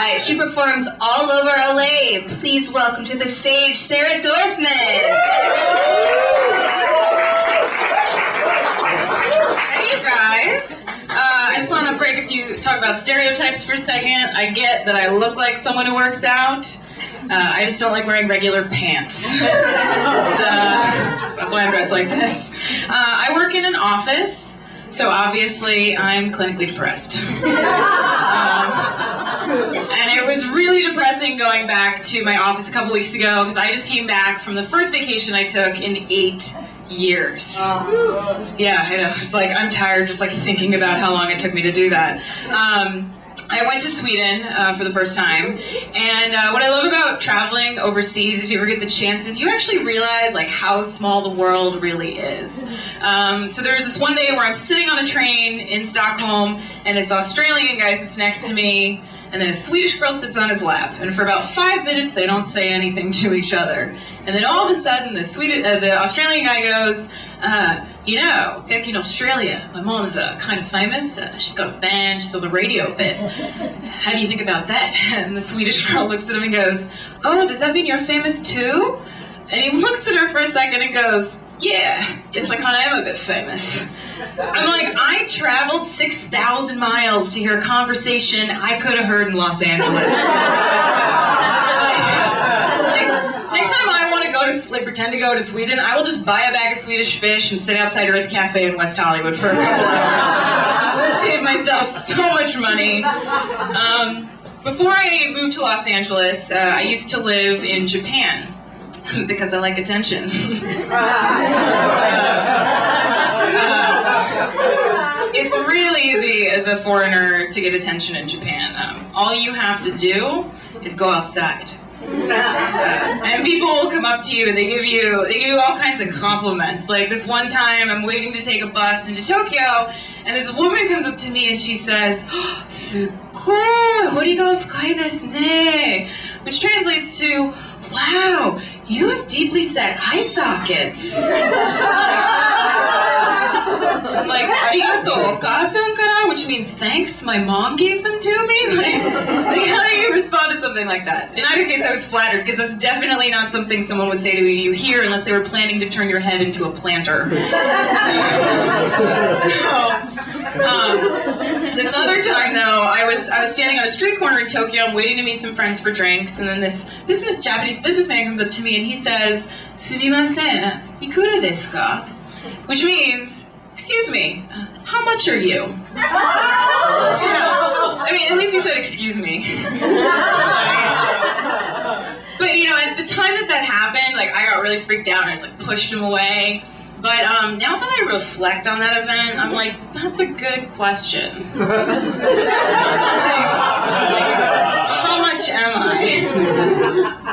Right, she performs all over LA. Please welcome to the stage, Sarah Dorfman. Hey, you guys. I just want to talk about stereotypes for a second. I get that I look like someone who works out. I just don't like wearing regular pants. That's why I'm dressed like this. I work in an office. So obviously, I'm clinically depressed. And it was really depressing going back to my office a couple weeks ago because I just came back from the first vacation I took in 8 years. Yeah, I know. It's like, I'm tired just like thinking about how long it took me to do that. I went to Sweden for the first time, and what I love about traveling overseas, if you ever get the chance, is you actually realize like how small the world really is. So there was this one day where I'm sitting on a train in Stockholm, and this Australian guy sits next to me, and then a Swedish girl sits on his lap, and for about 5 minutes they don't say anything to each other. And then all of a sudden the Australian guy goes, you know, back in Australia, my mom is kind of famous. She's got a band, she's on the radio a bit. How do you think about that? And the Swedish girl looks at him and goes, oh, does that mean you're famous too? And he looks at her for a second and goes, yeah, guess I kind of am a bit famous. I'm like, I traveled 6,000 miles to hear a conversation I could have heard in Los Angeles. Next time I want to go to, pretend to go to Sweden, I will just buy a bag of Swedish fish and sit outside Earth Cafe in West Hollywood for a couple hours. Save myself so much money. Before I moved to Los Angeles, I used to live in Japan because I like attention. It's real easy as a foreigner to get attention in Japan. All you have to do is go outside. And people will come up to you and they give you all kinds of compliments. Like this one time I'm waiting to take a bus into Tokyo and this woman comes up to me and she says, oh, すっごい彫りが深いですね, which translates to, wow, you have deeply set eye sockets. I'm like, arigato okasan kara, which means thanks, my mom gave them to me? Like, how do you respond to something like that? In either case, I was flattered, because that's definitely not something someone would say to you here unless they were planning to turn your head into a planter. This other time, though, I was standing on a street corner in Tokyo, I'm waiting to meet some friends for drinks, and then this Japanese businessman comes up to me and he says, "Sumimasen, ikura desu ka?" Which means, excuse me, how much are you? I mean, at least he said, excuse me. But, you know, at the time that happened, like, I got really freaked out and I just, like, pushed him away. But now that I reflect on that event, I'm like, that's a good question. How much am I?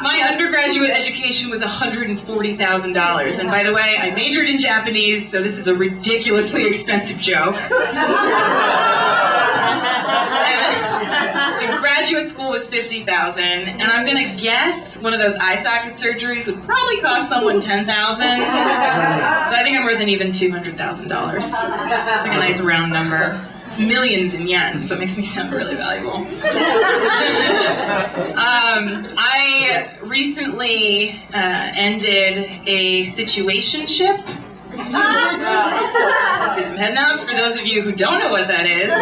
My undergraduate education was $140,000, and by the way, I majored in Japanese, so this is a ridiculously expensive joke. And graduate school was $50,000, and I'm gonna guess one of those eye socket surgeries would probably cost someone $10,000. So I think I'm worth an even $200,000. Like a nice round number. It's millions in yen, so it makes me sound really valuable. I recently ended a situationship. Some head nods for those of you who don't know what that is.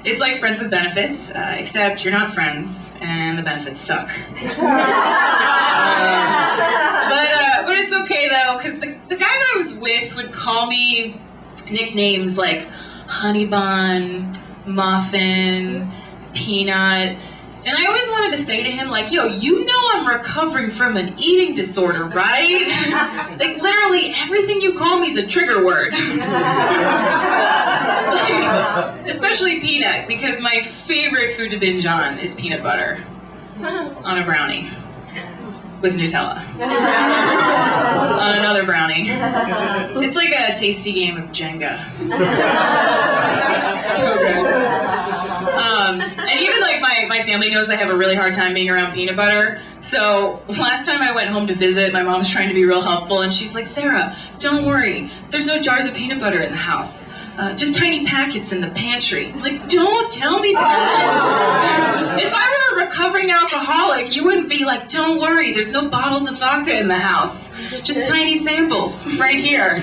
It's like friends with benefits, except you're not friends and the benefits suck. But it's okay though, because the guy that I was with would call me nicknames like honey bun, muffin, peanut. And I always wanted to say to him, like, yo, you know I'm recovering from an eating disorder, right? Like, literally, everything you call me is a trigger word. Like, especially peanut, because my favorite food to binge on is peanut butter on a brownie with Nutella. On another brownie. It's like a tasty game of Jenga. So good. And even like my family knows I have a really hard time being around peanut butter. So last time I went home to visit, my mom was trying to be real helpful and she's like, Sarah, don't worry. There's no jars of peanut butter in the house. Just tiny packets in the pantry. I'm like, don't tell me that. If I were a recovering like, you wouldn't be like, don't worry, there's no bottles of vodka in the house. Just tiny samples right here.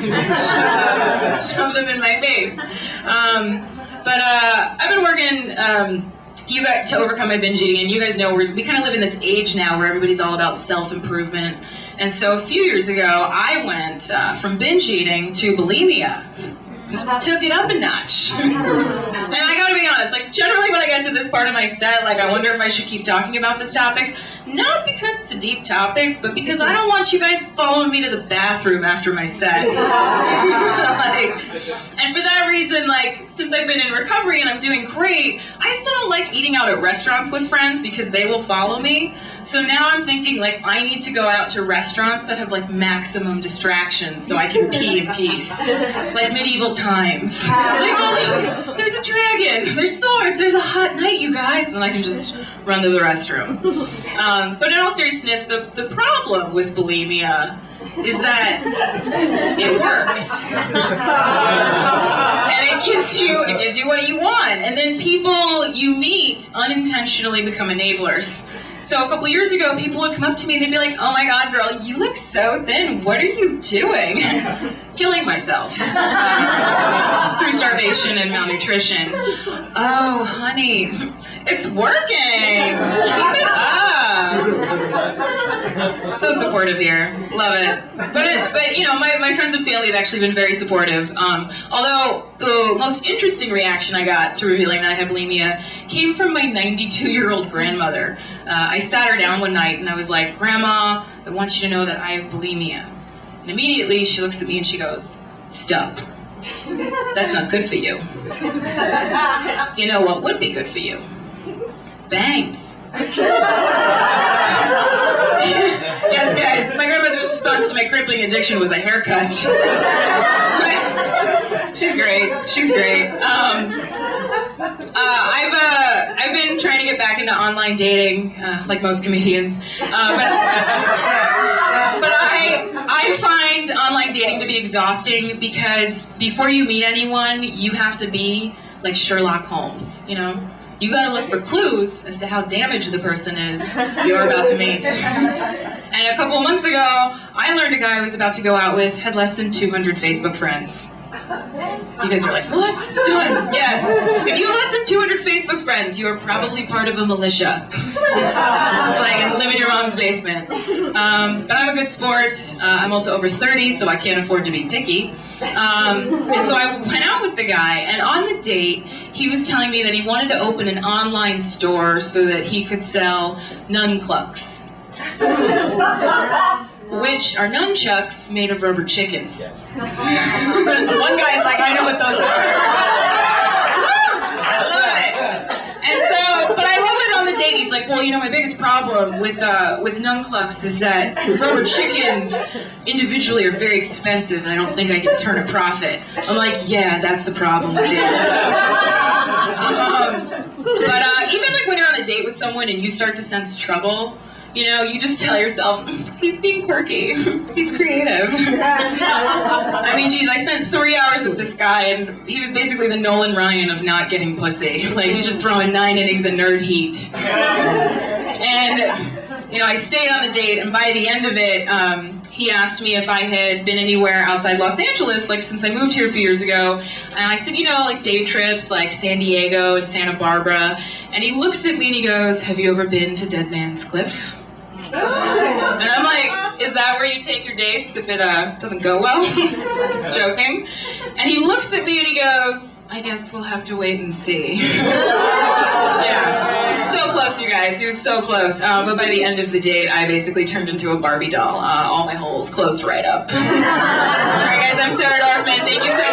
Shove them in my face. But I've been working you got to overcome my binge eating, and you guys know we kind of live in this age now where everybody's all about self-improvement. And so a few years ago, I went from binge eating to bulimia. Just took it up a notch. And I gotta be honest, like generally when I get to this part of my set, like I wonder if I should keep talking about this topic. Not because it's a deep topic, but because I don't want you guys following me to the bathroom after my set. And for that reason, like, since I've been in recovery and I'm doing great, I still don't like eating out at restaurants with friends because they will follow me. So now I'm thinking, like, I need to go out to restaurants that have, like, maximum distractions so I can pee in peace. Like medieval times. Like, oh, look, there's a dragon, there's swords, there's a hot night, you guys. And then I can just run to the restroom. But in all seriousness, the problem with bulimia is that it works. And it gives you what you want. And then people you meet unintentionally become eneblers. So a couple years ago, people would come up to me and they'd be like, oh my God, girl, you look so thin. What are you doing? Killing myself. Through starvation and malnutrition. Oh, honey, it's working. Keep it up. So supportive here. Love it. But you know, my friends and family have actually been very supportive. Although the most interesting reaction I got to revealing that I have bulimia came from my 92-year-old grandmother. I sat her down one night and I was like, Grandma, I want you to know that I have bulimia. And immediately she looks at me and she goes, stop. That's not good for you. You know what would be good for you? Bangs. Yes, guys, my grandmother's response to my crippling addiction was a haircut. She's great. She's great. I've been trying to get back into online dating, like most comedians. But I find online dating to be exhausting because before you meet anyone, you have to be like Sherlock Holmes, you know? You gotta look for clues as to how damaged the person is you're about to meet. And a couple months ago, I learned a guy I was about to go out with had less than 200 Facebook friends. You guys are like, what? Done. Yes. If you have less than 200 Facebook friends, you are probably part of a militia. Just like live in your mom's basement. But I'm a good sport. I'm also over 30, so I can't afford to be picky. And so I went out with the guy, and on the date, he was telling me that he wanted to open an online store so that he could sell nunchucks. Which are nunchucks made of rubber chickens. Yes. One guy's like, I know what those are. I love it. And so, but I love it on the date. He's like, well, you know, my biggest problem with nunchucks is that rubber chickens individually are very expensive, and I don't think I can turn a profit. I'm like, yeah, that's the problem with it. But even like when you're on a date with someone and you start to sense trouble, you know, you just tell yourself, he's being quirky, he's creative. I mean, geez, I spent 3 hours with this guy, and he was basically the Nolan Ryan of not getting pussy. Like, he's just throwing 9 innings of nerd heat. And, you know, I stayed on the date, and by the end of it, he asked me if I had been anywhere outside Los Angeles, like, since I moved here a few years ago. And I said, you know, like, day trips, like San Diego and Santa Barbara. And he looks at me and he goes, have you ever been to Dead Man's Cliff? And I'm like, is that where you take your dates if it doesn't go well? Joking. And he looks at me and he goes, I guess we'll have to wait and see. Yeah, so close, you guys. He was so close. But by the end of the date, I basically turned into a Barbie doll. All my holes closed right up. All right, guys, I'm Dorfman. Thank you so much.